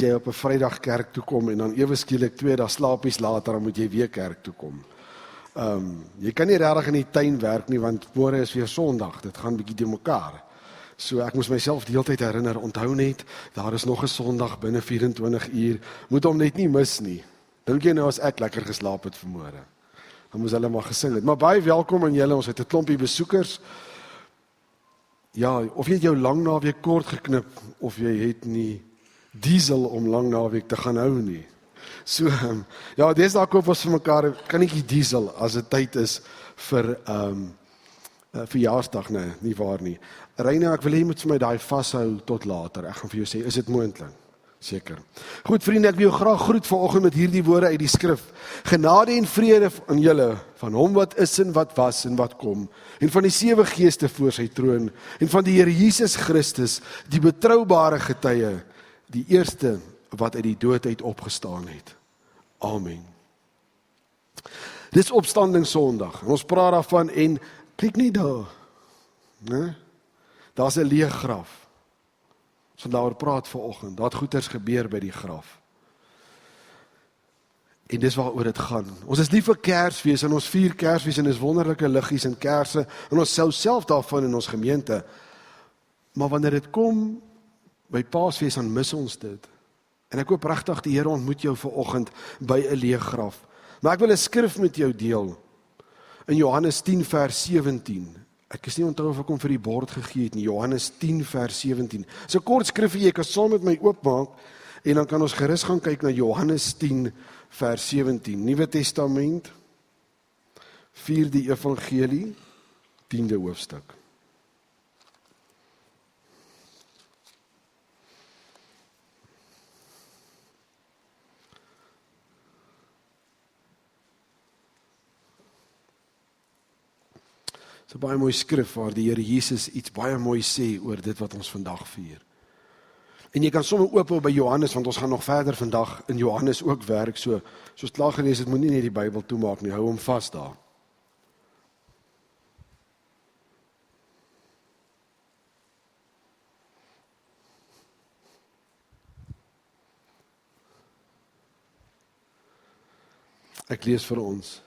dat jy op 'n Vrydag kerk toe kom en dan ewe skielik 2 dae slaapies later, dan moet jy weer kerk toe kom. Jy kan nie regtig in die tuin werk nie, want môre is weer Sondag, dit gaan bietjie de mekaar. So ek moes myself die hele tyd herinner, onthou net, daar is nog 'n Sondag binne 24 uur, moet hom net nie mis nie. Dink jy nou as ek lekker geslaap het vanmôre? Dan moes hulle maar gesing het. Maar baie welkom aan julle, ons het 'n klompie besoekers. Ja, of jy het jou lang naweek kort geknip, of jy het nie diesel om lang naweek te gaan hou nie. So, ja, deesdae koop ons vir mekaar 'n kannetjie diesel as dit tyd is vir verjaarsdag, nee, nie waar nie. Reine, ek wil hê jy moet vir my daai vashou tot later. Ek gaan vir jou sê, is dit moontlik? Seker. Goed vriende, ek wil jou graag groet vanoggend met hierdie woorde uit die skrif. Genade en vrede aan julle, van hom wat is en wat was en wat kom, en van die 7 geeste voor sy troon, en van die Here Jesus Christus, die betroubare getuie, die eerste wat uit die dood uit opgestaan het. Amen. Dis opstanding Sondag, en ons praat daarvan, en kyk nie daar, né? Daar's 'n leë graf. Ons gaan daaroor praat vanoggend, daar het goeters gebeur by die graf. En dis waaroor dit gaan. Ons is lief vir Kersfees, en ons vier Kersfees, en dis wonderlike liggies en kersse, en ons sou self daarvan in ons gemeente, maar wanneer dit kom by Paasfees, dan mis ons dit. En ek hoop regtig die Here ontmoet jou vanoggend by 'n leë graf. Maar ek wil 'n skrif met jou deel, in Johannes 10 vers 17. Ek is nie onthou of ek hom vir die bord gegee het nie, Johannes 10 vers 17. So 'n kort skrifgie, jy kan saam met my oopmaak, en dan kan ons gerus gaan kyk na Johannes 10 vers 17. Nuwe Testament, 4de evangelie, 10de hoofstuk. Dit is 'n baie mooi skrif waar die Here Jesus iets baie mooi sê oor dit wat ons vandag vier. En jy kan sommer oop by Johannes, want ons gaan nog verder vandag in Johannes ook werk, soos klaar gelees het, moet nie net die Bybel toemaak nie, hou hom vas daar. Ek lees vir ons.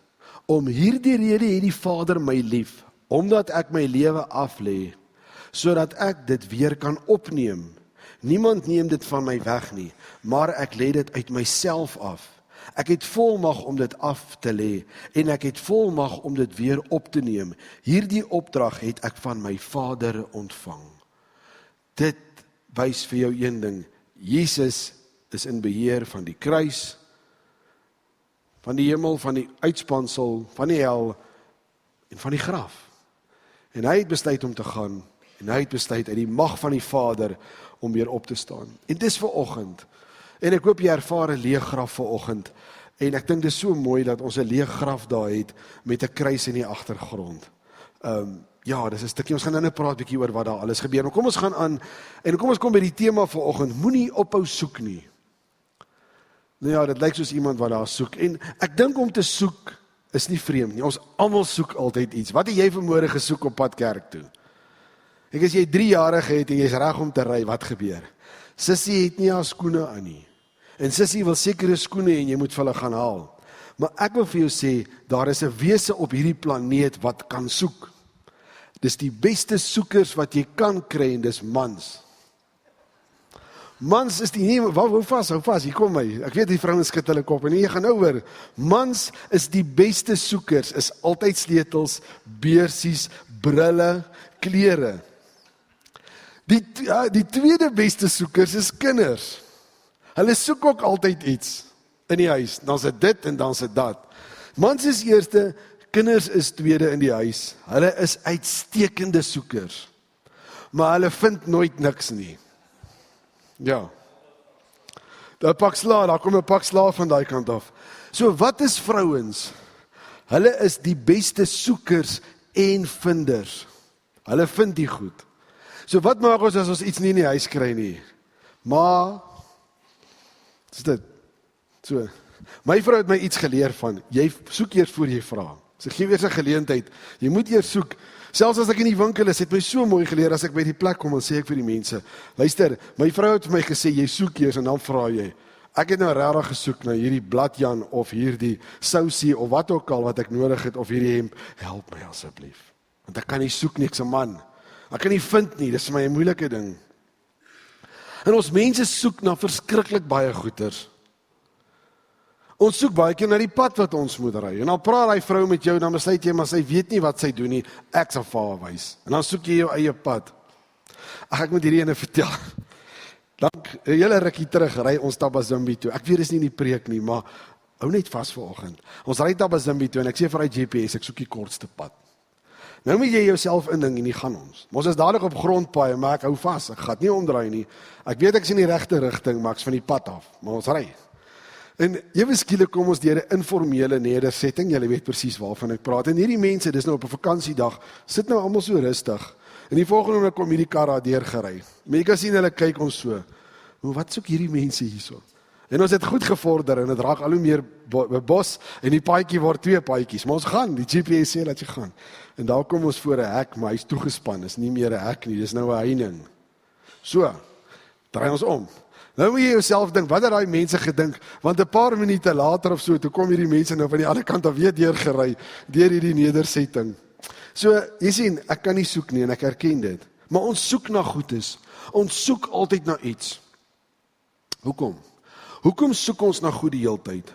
Om hierdie rede het die Vader my lief, omdat ek my lewe aflê, sodat ek dit weer kan opneem. Niemand neem dit van my weg nie, maar ek lê dit uit myself af. Ek het volmag om dit af te lê, en ek het volmag om dit weer op te neem. Hierdie opdrag het ek van my Vader ontvang. Dit wys vir jou een ding, Jesus is in beheer van die kruis, van die hemel, van die uitspansel, van die hel, en van die graf. En hy het besluit om te gaan, en hy het besluit uit die mag van die Vader, om weer op te staan. En dis vanoggend, en ek hoop jy ervaar 'n leë graf vanoggend, en ek dink dis so mooi dat ons 'n leë graf daar het, met 'n kruis in die agtergrond. Ja, dis 'n stukkie, ons gaan nou praat bietjie oor wat daar alles gebeur, maar kom ons gaan aan, en kom ons kom by die tema vanoggend, moenie ophou soek nie. Nou ja, dit lyk soos iemand wat daar soek, en ek dink om te soek, is nie vreemd nie, ons almal soek altyd iets. Wat het jy vanmôre gesoek op pad kerk toe? Ek as jy 3-jarige het en jy's reg om te ry, wat gebeur? Sissie het nie haar skoene aan nie. En Sissie wil sekere skoene en jy moet vir hulle gaan haal. Maar ek wil vir jou sê, daar is 'n wese op hierdie planeet wat kan soek. Dis die beste soekers wat jy kan kry, en dis mans. Mans is die, hou vas, hier kom my. Ek weet die vrouens skud hulle kop, en jy gaan nou hoor. Mans is die beste soekers, is altyd sleutels, beursies, brille, klere. Die tweede beste soekers is kinders. Hulle soek ook altyd iets in die huis. Dan is dit en dan is dat. Mans is eerste, kinders is tweede in die huis. Hulle is uitstekende soekers. Maar hulle vind nooit niks nie. Ja. Daar kom 'n pak sla van daai kant af. So wat is vrouens? Hulle is die beste soekers en vinders. Hulle vind die goed. So wat maak ons as ons iets nie in die huis kry nie? Maar, is dit? So, my vrou het my iets geleer van, jy soek eers voor jy vra. So gee eers 'n geleentheid, jy moet eers soek. Selfs as ek in die winkel is, het my so mooi geleer, as ek by die plek kom, dan sê ek vir die mense, luister, my vrou het vir my gesê, jy soek eers en dan vra jy. Ek het nou regtig gesoek na hierdie bladjan of hierdie sousie of wat ook al wat ek nodig het of hierdie hemp, help my asseblief. Want ek kan nie soek nie, ek's 'n man. Ek kan nie vind nie, dis vir my 'n moeilike ding. En ons mense soek na verskriklik baie goeders. Ons soek baie keer na die pad wat ons moet ry. En dan praat hy vrou met jou, dan besluit jy, maar sy weet nie wat sy doen nie, ek sal vir haar wys. En dan soek jy jou eie pad. Ek moet hierdie ene vertel. Dan 'n hele rukkie terug ry ons Tabazimbi toe. Ek weet dis nie in die preek nie, maar hou net vas vanoggend. Ons ry Tabazimbi toe en ek sê vir hy GPS, ek soek die kortste pad. Nou moet jy jouself inding en nie gaan ons. Ons is dadelik op grondpaaie, maar ek hou vas. Ek gaan nie omdraai nie. Ek weet ek is in die regte rigting, maar ek's van die pad af. Maar ons ry. En ewe skielik kom ons deur 'n informele nedersetting. Julle weet presies waarvan ek praat. En hierdie mense, dis nou op 'n vakansiedag, sit nou almal so rustig. En die volgende oomblik kom hierdie kar daar deurgery. Maar jy kan sien hulle kyk ons so. Wat soek hierdie mense hierso? En ons het goed gevorder en dit raak al hoe meer bos en die paadjie word 2 paadjies. Maar ons gaan, die GPS sê dat jy gaan. En daar kom ons voor 'n hek, maar hy's toegespan. Is nie meer 'n hek nie, dis nou 'n heining. So, draai ons om. Nou moet jy jouself dink, wat het daai mense gedink? Want 'n paar minute later of so, toe kom hierdie mense nou van die ander kant af weer deurgery, deur hierdie nedersetting. So, jy sien, ek kan nie soek nie en ek erken dit. Maar ons soek na goedes. Ons soek altyd na iets. Hoekom? Hoekom soek ons na goed die heeltyd?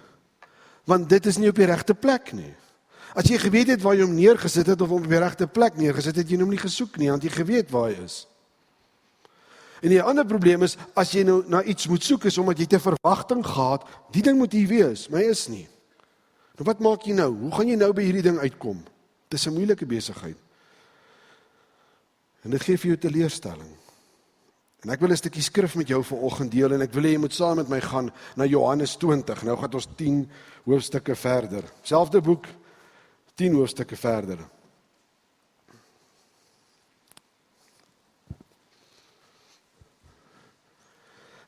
Want dit is nie op die regte plek nie. As jy geweet het waar jy hom neergesit het of hom op die regte plek neergesit het, jy hom nie gesoek nie, want jy geweet waar hy is. En die ander probleem is, as jy nou na iets moet soek, is omdat jy te verwagting gehad, die ding moet hier wees, maar hy is nie. Nou wat maak jy nou? Hoe gaan jy nou by hierdie ding uitkom? Dit is 'n moeilike besigheid. En dit gee vir jou teleurstelling. En ek wil 'n stukkie skrif met jou vanoggend deel en ek wil hê jy moet saam met my gaan na Johannes 20. Nou gaan ons 10 hoofstukke verder. Selfde boek, 10 hoofstukke verder.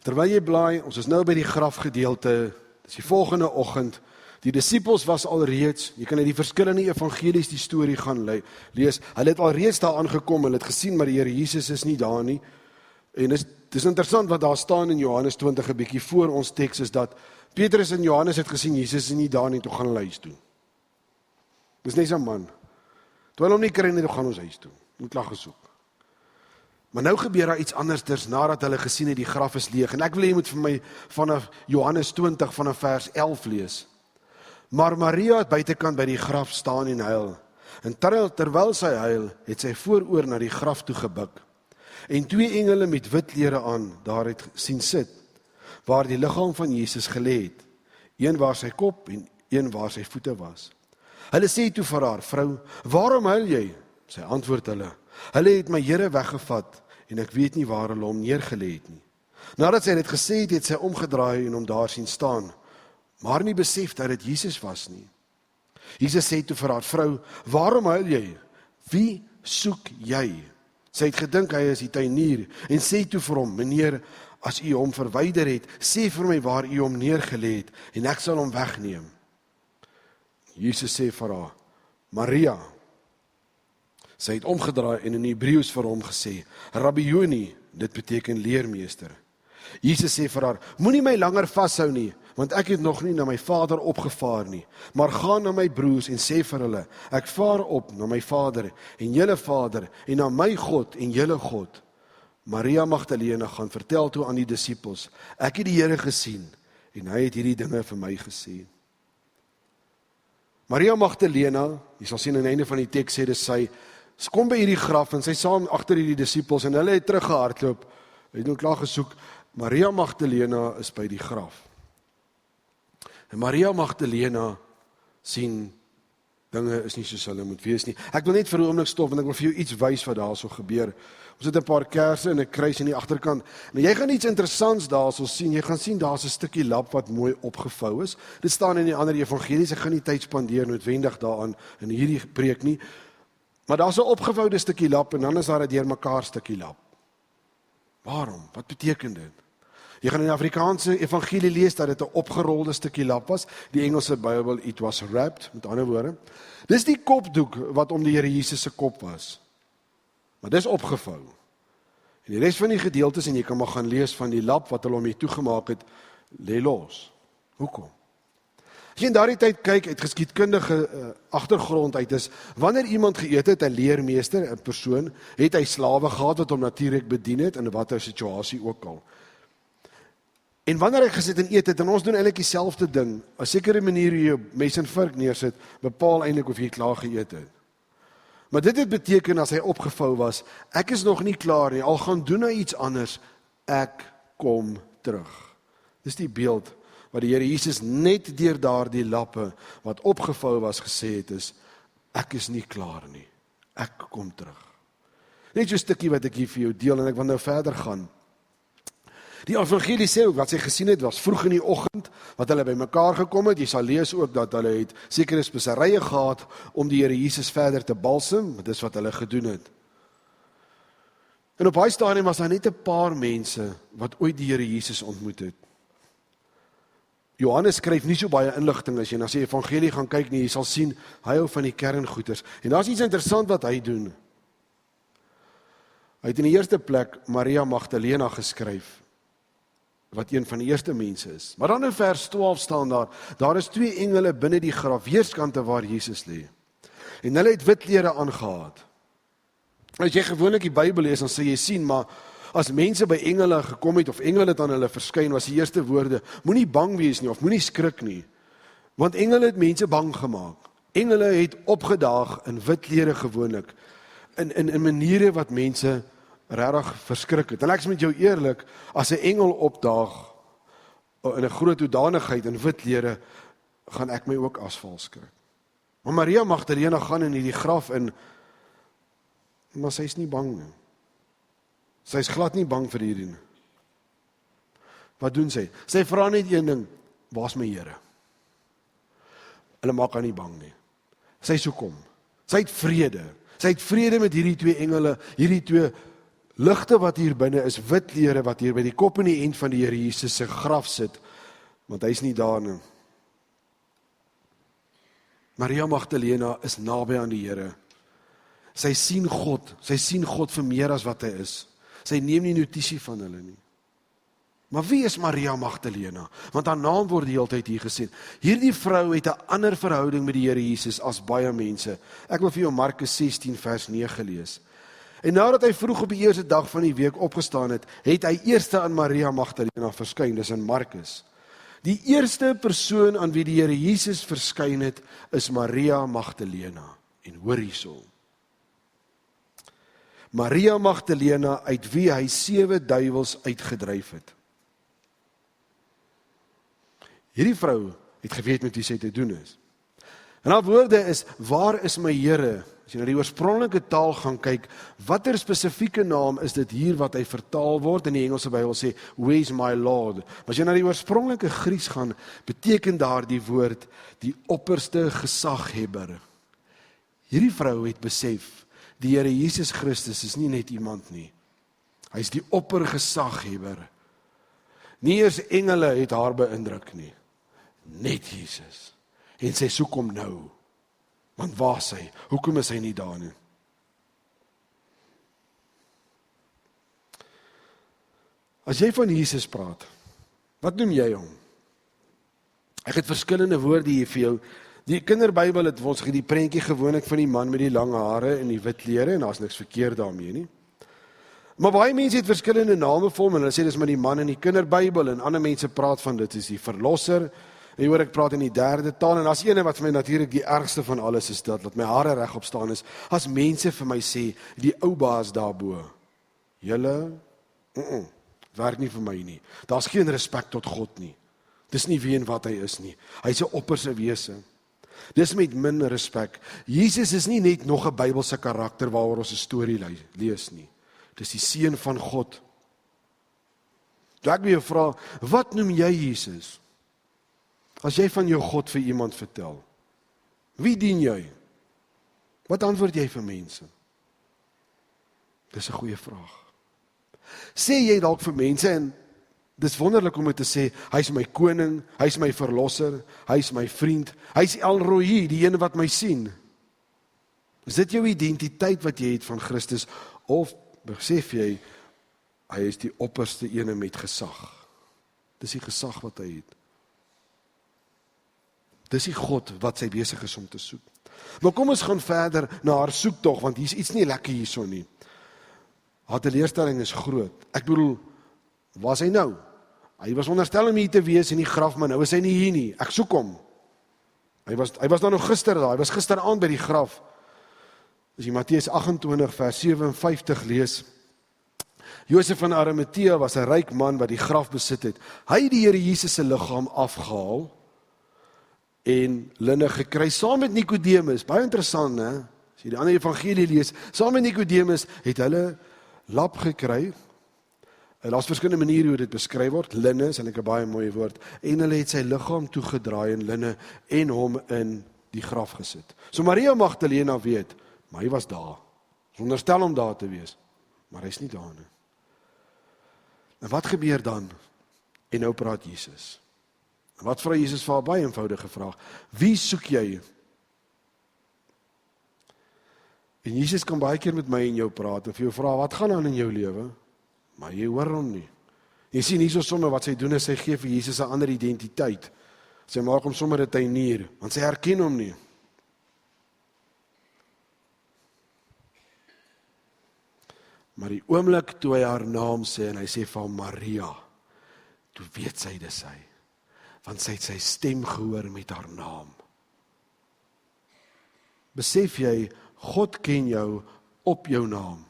Terwyl jy blaai, ons is nou by die grafgedeelte. Dis die volgende oggend. Die disippels was alreeds, jy kan uit die verskillende evangelies die storie gaan lees. Hulle het alreeds daar aangekom, hulle het gesien maar die Here Jesus is nie daar nie. En dis interessant wat daar staan in Johannes 20 'n bietjie voor ons teks is dat Petrus en Johannes het gesien Jesus is nie daar nie, toe gaan hulle huis toe. Dis net so 'n man. Toe hulle hom nie kry nie, toe gaan ons huis toe. Moet lag gesoek. Maar nou gebeur daar iets andersters nadat hulle gesien het die graf is leeg. En ek wil hê jy moet vir my vanaf Johannes 20 vanaf vers 11 lees. Maar Maria het buitekant by die graf staan en huil. En terwyl sy huil, het sy vooroor na die graf toe gebuk. En 2 engele met wit klere aan daar het sien sit, waar die liggaam van Jesus gelê het. Een waar sy kop en een waar sy voete was. Hulle sê toe vir haar, vrou, waarom huil jy? Sy antwoord hulle, hulle het my Here weggevat en ek weet nie waar hulle hom neergelê het nie. Nadat sy dit gesê het, het sy omgedraai en hom daar sien staan, maar nie besef dat dit Jesus was nie. Jesus sê toe vir haar, vrou, waarom huil jy? Wie soek jy? Sy het gedink hy is die tuinier en sê toe vir hom, meneer, as u hom verwyder het, sê vir my waar u hom neergelê het en ek sal hom wegneem. Jesus sê vir haar, Maria. Sy het omgedraai en in Hebreëus vir hom gesê, Rabboni, dit beteken leermeester. Jesus sê vir haar, moenie my langer vashou nie, want ek het nog nie na my Vader opgevaar nie, maar gaan na my broers en sê vir hulle, ek vaar op na my Vader en julle Vader en na my God en julle God. Maria Magdalena gaan vertel toe aan die disippels, ek het die Here gesien en hy het hierdie dinge vir my gesê. Maria Magdalena, jy sal sien aan die einde van die teks sê dis sy kom by hierdie graf en sy saam agter hierdie disippels en hulle het teruggehardloop, het nou klaar gesoek. Maria Magdalena is by die graf. En Maria Magdalena sien dinge is nie soos hulle moet wees nie. Ek wil net vir 'n oomblik stop en ek wil vir jou iets wys wat daarso gebeur. Ons het 'n paar kersse en 'n kruis aan die agterkant. Nou jy gaan iets interessants daarso sien. Jy gaan sien daar's 'n stukkie lap wat mooi opgevou is. Dit staan in die ander evangelies. Ek gaan nie tyd spandeer noodwendig daaraan in hierdie preek nie. Maar daar's 'n opgevoude stukkie lap en dan is daar 'n deurmekaar stukkie lap. Waarom? Wat beteken dit? Jy gaan in die Afrikaanse evangelie lees dat dit 'n opgerolde stukkie lap was. Die Engelse Bybel, it was wrapped, met ander woorde. Dis die kopdoek wat om die Here Jesus se kop was. Maar dis opgevou. En die res van die gedeeltes, en jy kan maar gaan lees van die lap wat hulle hom hier toegemaak het, lê los. Hoekom? As jy in daardie tyd kyk, uit geskiedkundige agtergrond uit is, wanneer iemand geëet het, 'n leermeester, 'n persoon, het hy slawe gehad wat hom natuurlik bedien het, in watter situasie ook al. En wanneer hy gesit en eet het, en ons doen eintlik dieselfde ding, 'n sekere manier hoe jy mes en vurk neersit, bepaal eintlik of jy klaar geëet het. Maar dit het beteken, as hy opgevou was, ek is nog nie klaar nie, al gaan doen hy iets anders, ek kom terug. Dis die beeld wat die Here Jesus net deur daardie lappe wat opgevou was gesê het is, ek is nie klaar nie, ek kom terug. Net so 'n stukkie wat ek hier vir jou deel en ek wil nou verder gaan. Die evangelie sê ook, wat sy gesien het, was vroeg in die oggend, wat hulle bymekaar gekom het. Jy sal lees ook dat hulle het sekere speserye gehad om die Here Jesus verder te balsem, dis wat hulle gedoen het. En op daai stadium was daar net 'n paar mense wat ooit die Here Jesus ontmoet het. Johannes skryf nie so baie inligting as jy na sy evangelie gaan kyk nie, jy sal sien, hy hou van die kerngoeders. En daar's iets interessant wat hy doen. Hy het in die eerste plek Maria Magdalena geskryf, wat een van die eerste mense is. Maar dan in vers 12 staan daar is 2 engele binne die graf, weerskante waar Jesus lê. En hulle het wit klere aangetree. As jy gewoonlik die Bybel lees, dan sal jy sien, maar as mense by engele gekom het, of engele het aan hulle verskyn, was die eerste woorde, moenie bang wees nie, of moenie skrik nie. Want engele het mense bang gemaak. Engele het opgedaag in wit klere gewoonlik, in maniere wat mense regtig verskrik het. En ek is met jou eerlik, as 'n engel opdaag in 'n groot hoedanigheid in wit klere, gaan ek my ook asval skrik. Maar Maria Magdalena gaan in hierdie graf in, maar sy is nie bang nie. Sy is glad nie bang vir hierdie nie. Wat doen sy? Sy vra net een ding, waar's my Here? Hulle maak haar nie bang nie. Sy sê kom. Sy het vrede. Sy het vrede met hierdie 2 engele, hierdie 2 ligte wat hier binne is, wit klere wat hier by die kop en die end van die Here Jesus se graf sit, want hy's nie daar nie. Maria Magdalena is naby aan die Here. Sy sien God vir meer as wat hy is. Sy neem nie notisie van hulle nie. Maar wie is Maria Magdalena? Want haar naam word die hele tyd hier gesê. Hierdie vrou het 'n ander verhouding met die Here Jesus as baie mense. Ek wil vir jou Markus 16 vers 9 lees. En nadat hy vroeg op die eerste dag van die week opgestaan het, het hy eerste aan Maria Magdalena verskyn, dis in Markus. Die eerste persoon aan wie die Here Jesus verskyn het, is Maria Magdalena. En hoor hierso. Maria Magdalena, uit wie hy 7 duiwels uitgedryf het. Hierdie vrou het geweet met wie sy te doen is. En haar woorde is, waar is my Here? As jy na die oorspronklike taal gaan kyk, watter spesifieke naam is dit hier wat hy vertaal word? In die Engelse Bybel sê, where's my Lord? Maar as jy na die oorspronklike Grieks gaan, beteken daar die woord, die opperste gesaghebber. Hierdie vrou het besef, die Here Jesus Christus is nie net iemand nie. Hy is die oppergesaghebber. Nie eers engele het haar beïndruk nie. Net Jesus. En sy soek hom nou. Want waar is hy? Hoekom is hy nie daar nie? As jy van Jesus praat, wat noem jy hom? Ek het verskillende woorde hier vir jou. Die kinderbybel het ons die prentjie gewoonlik van die man met die lang hare en die wit klere, en daar's niks verkeerd daarmee nie. Maar baie mense het verskillende name vir hom, en hulle sê dis maar die man in die kinderbybel, en ander mense praat van dit is die verlosser. En jy hoor ek praat in die 3de taal, en as ene wat vir my natuurlik die ergste van alles is dat my hare regop staan is, as mense vir my sê, die ou baas daarbo. Julle, werk nie vir my nie. Daar's geen respek tot God nie. Dis nie wie en wat hy is nie. Hy's 'n opperste wese. Dis met min respek. Jesus is nie net nog 'n Bybelse karakter waaroor ons 'n storie lees nie. Dis die seun van God. Ek wil jou vra, wat noem jy Jesus? As jy van jou God vir iemand vertel, wie dien jy? Wat antwoord jy vir mense? Dis 'n goeie vraag. Sê jy dalk vir mense, en Dis wonderlik om te sê, hy is my koning, hy is my verlosser, hy is my vriend, hy is El Roi, die een wat my sien. Is dit jou identiteit wat jy het van Christus, of besef jy, hy is die opperste ene met gesag. Dis die gesag wat hy het. Dis die God wat sy besig is om te soek. Maar kom ons gaan verder na haar soektog, want hier is iets nie lekker hierso nie. Haar teleurstelling is groot. Ek bedoel, waar is hy nou? Hy was onderstel om hier te wees in die graf, maar nou is hy nie hier nie. Ek soek hom. Hy was dan nog gister daar, hy was gisteraand by die graf. As jy Matteus 28 vers 57 lees, Josef van Arimatea was 'n ryk man wat die graf besit het. Hy het die Here Jesus se liggaam afgehaal en linne gekry saam met Nikodemus. Baie interessant, hè? As jy die ander evangelie lees, saam met Nikodemus het hulle lap gekry. Daar's verskillende maniere hoe dit beskryf word. Linne is eintlik 'n baie mooi woord. En hulle het sy liggaam toegedraai in linne en hom in die graf gesit. So Maria Magdalena weet, maar hy was daar. Onderstel om daar te wees, maar hy's nie daar nie. En wat gebeur dan? En nou praat Jesus. En wat vra Jesus vir haar? Baie eenvoudige vraag. Wie soek jy? En Jesus kan baie keer met my en jou praat en vir jou vra, wat gaan aan in jou lewe? Maar jy hoor hom nie. Jy sien nie so sommer wat sy doen is, sy gee vir Jesus 'n ander identiteit. Sy maak hom sommer 'n tuinier, want sy herken hom nie. Maar die oomblik toe hy haar naam sê en hy sê van Maria, toe weet sy dis hy. Want sy het sy stem gehoor met haar naam. Besef jy, God ken jou op jou naam.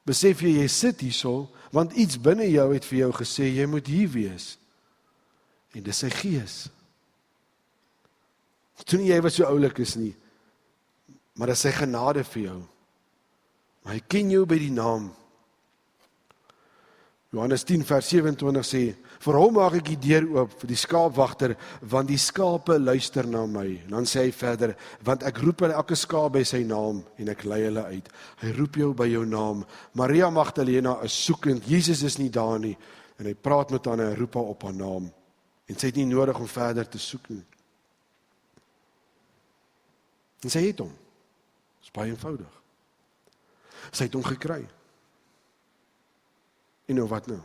Besef jy sit hierso, want iets binne jou het vir jou gesê, jy moet hier wees. En dis sy gees. Toe nie jy wat so oulik is nie, maar dis sy genade vir jou. Maar hy ken jou by die naam. Johannes 10 vers 27 sê, vir hom maak ek die deur oop, vir die skaapwagter, want die skape luister na my. En dan sê hy verder, want ek roep elke skaap by sy naam, en ek lei hulle uit. Hy roep jou by jou naam. Maria Magdalena is soekend, Jesus is nie daar nie, en hy praat met haar en hy roep haar op haar naam. En sy het nie nodig om verder te soek nie. En sy het hom. Dit is baie eenvoudig. Sy het hom gekry. En nou wat nou?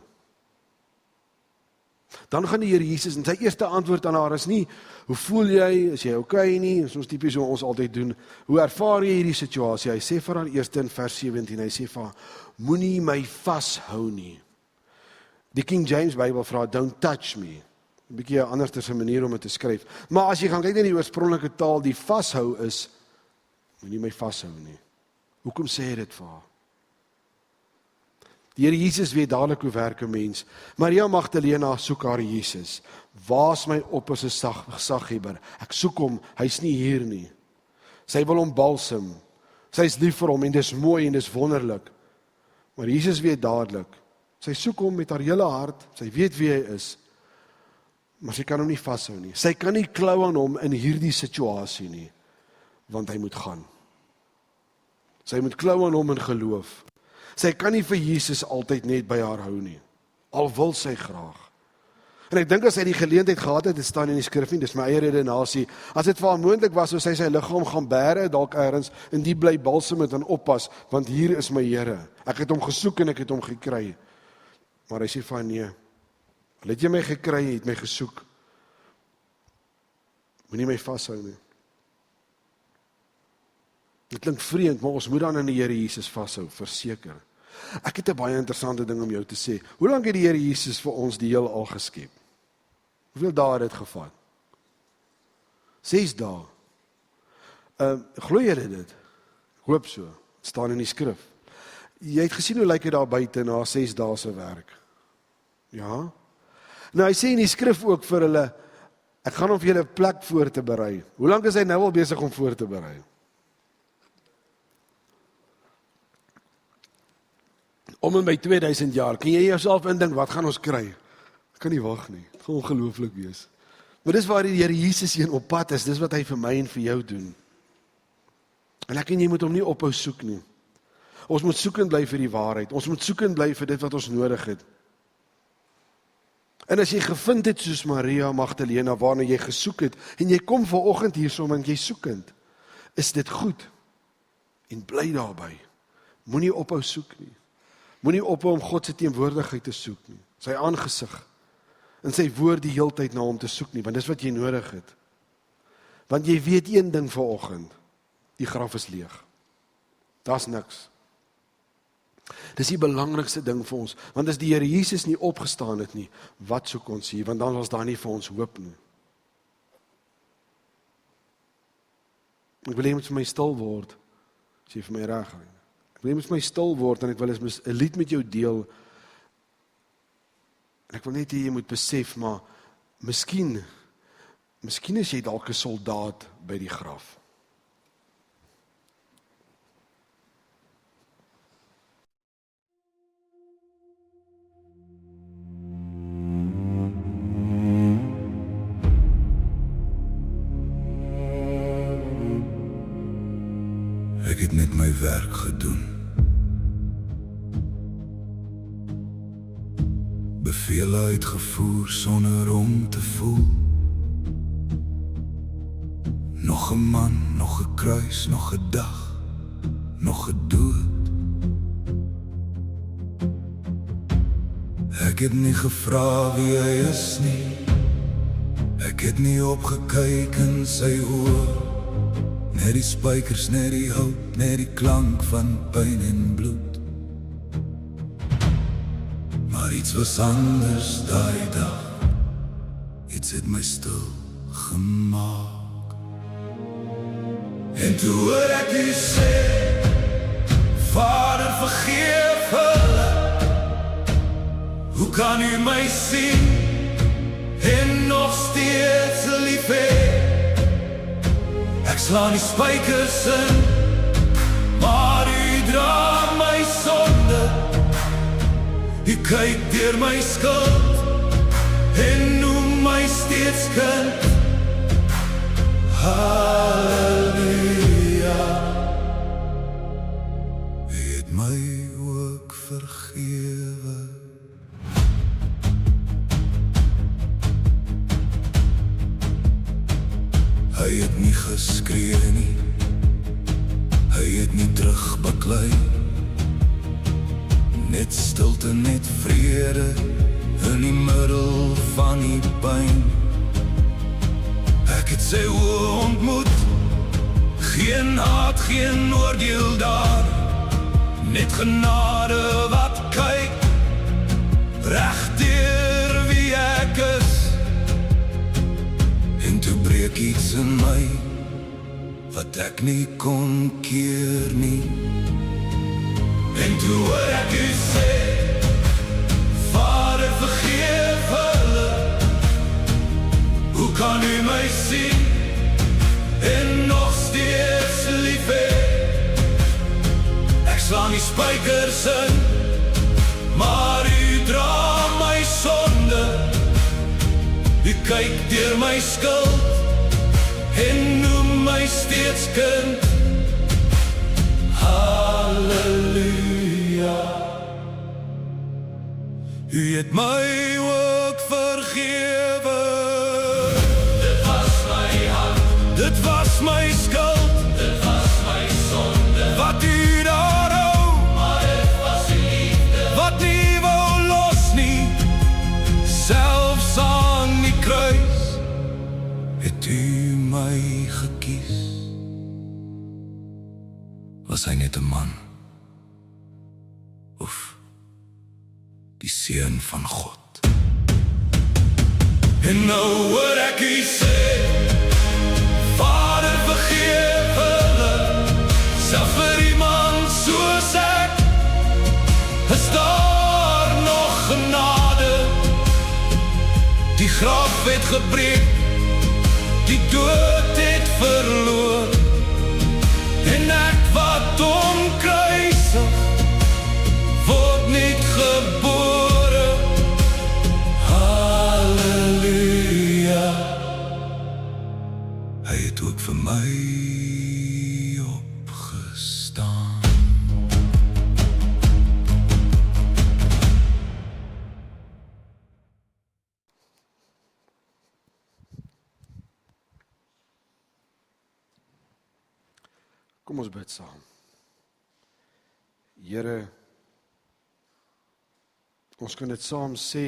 Dan gaan die Here Jesus, en sy eerste antwoord aan haar is nie, hoe voel jy, is jy okay nie, soos tipies hoe ons altyd doen, hoe ervaar jy hierdie situasie? Hy sê vir haar eerst in vers 17, hy sê vir haar, moenie my vashou nie. Die King James Bybel vra, don't touch me. 'n Bietjie 'n anderste manier om dit te skryf. Maar as jy gaan kyk na die oorspronklike taal, die vashou is, moenie my vashou nie. Hoekom sê hy dit vir haar? Die Here Jesus weet dadelik hoe werk 'n mens. Maria Magdalena soek haar Jesus. Waar's my opperste gesaghebber? Ek soek hom, hy's nie hier nie. Sy wil hom balsem. Sy's lief vir hom en dis mooi en dis wonderlik. Maar Jesus weet dadelik. Sy soek hom met haar hele hart. Sy weet wie hy is. Maar sy kan hom nie vashou nie. Sy kan nie klou aan hom in hierdie situasie nie. Want hy moet gaan. Sy moet klou aan hom in geloof. Sy kan nie vir Jesus altyd net by haar hou nie. Al wil sy graag. En ek dink as hy die geleentheid gehad het, dit staan in die skrif nie, dis my eie redenasie. As dit vir haar moontlik was, sou sy liggaam gaan bære dalk eers en die bly balsem met en oppas, want hier is my Here. Ek het hom gesoek en ek het hom gekry. Maar hy sê van nee. Al het jy my gekry, jy het my gesoek. Moenie my vashou nie. Dit klink vreemd, maar ons moet dan in die Here Jesus vashou, verseker. Ek het 'n baie interessante ding om jou te sê. Hoe lank het die Here Jesus vir ons die heelal geskep? Hoeveel dae het dit gevat? 6 dae. Glo jy dit? Ek hoop so. Het staan in die skrif. Jy het gesien hoe lyk dit daar buite na 6 dae se werk? Ja? Nou hy sê in die skrif ook vir hulle, ek gaan om vir julle 'n plek voor te berei. Hoe lank is hy nou al besig om voor te berei? Om en by 2000 jaar, kan jy jouself indink, wat gaan ons kry? Ek kan nie wag nie, het gaan ongelooflik wees. Maar dis waar die Here Jesus heen op pad is, dis wat hy vir my en vir jou doen. En ek en jy moet hom nie ophou soek nie. Ons moet soekend bly vir die waarheid. Ons moet soekend bly vir dit wat ons nodig het. En as jy gevind het soos Maria Magdalena, waarna jy gesoek het, en jy kom vanoggend hierso en jy soekend, is dit goed. En bly daarby. Moenie ophou soek nie. Moenie ophou om God se teenwoordigheid te soek nie. Sy aangesig. En sy woord die heeltyd na hom te soek nie, want dis wat jy nodig het. Want jy weet een ding vanoggend, die graf is leeg. Daar's niks. Dis die belangrikste ding vir ons, want as die Here Jesus nie opgestaan het nie, wat soek ons hier, want dan was daar nie vir ons hoop nie. Ek wil hê jy moet vir my stil word, as jy vir my reg gaan. Ek wil hê jy moet vir my stil word, en ek wil 'n lied met jou deel, en ek wil net hê jy moet besef, maar miskien is jy dalk 'n soldaat by die graf. Ek het net my werk gedoen. Bevele uitgevoer sonder om te voel. Nog 'n man, nog 'n kruis, nog 'n dag, nog 'n dood. Ek het nie gevra wie hy is nie. Ek het nie opgekyk in sy oë. Net die spykers, net die hout, net die klank van pyn en bloed. Maar iets was anders daai dag. Iets het my stil gemaak. En toe hoor ek u sê, Vader vergeef hulle. Hoe kan u my sien en nog steeds lief hê? Ek slaan die spykers in, maar u dra my sonde. U kyk deur my skuld en noem my steeds kind. Halleluja. U het my ook vergewe. Hy het nie geskree nie, hy het nie terugbaklei. Net stilte, net vrede, in die middel van die pyn. Ek het sy oë ontmoet, geen haat, geen oordeel daar. Net genade wat kyk, reg deur wie ek is. En toe breek iets in my, wat ek nie kon keer nie. En toe hoor ek u sê, Vader vergeef hulle. Hoe kan u my sien, en nog steeds lief hê? Ek slaan die spykers in, maar u dra my sonde. U kyk deur my skuld en noem my steeds kind. Halleluja. U het my ook vergewe. Dit was my hart, dit was my skuld, dit was my sonde. Wat u daar hou, maar dit was u liefde, wat nie wou los nie. Selfs aan die kruis het u my gekies. Was hy net 'n man? Oef, die seun van God. En nou hoor ek u sê, Vader vergeef hulle. Selfs vir iemand soos ek is daar nog genade. Die graf het gebreek, die dood het verloor. En ek wat omkruisig, word niet gebore. Halleluja. Hy het ook vir my opgestaan. Kom ons bid saam. Here, ons kan dit saam sê,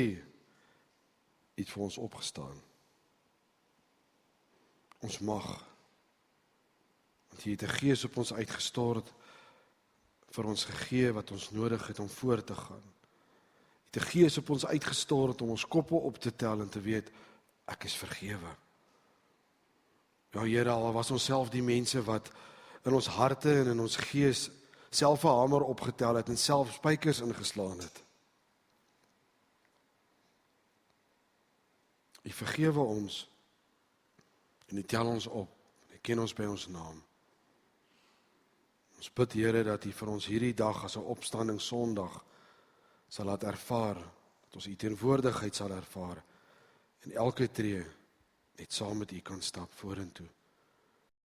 U het vir ons opgestaan. Ons mag, want U het 'n Gees op ons uitgestort, vir ons gegee wat ons nodig het om voort te gaan. U het 'n Gees op ons uitgestort om ons koppe op te tel en te weet, ek is vergewe. Ja Here, al was ons self die mense wat in ons harte en in ons gees self 'n hamer opgetel het en self spykers ingeslaan het. U vergewe ons en U tel ons op, U ken ons by ons naam. Ons bid Here dat U vir ons hierdie dag as 'n opstanding Sondag sal laat ervaar, dat ons U teenwoordigheid sal ervaar en elke tree net saam met U kan stap vorentoe.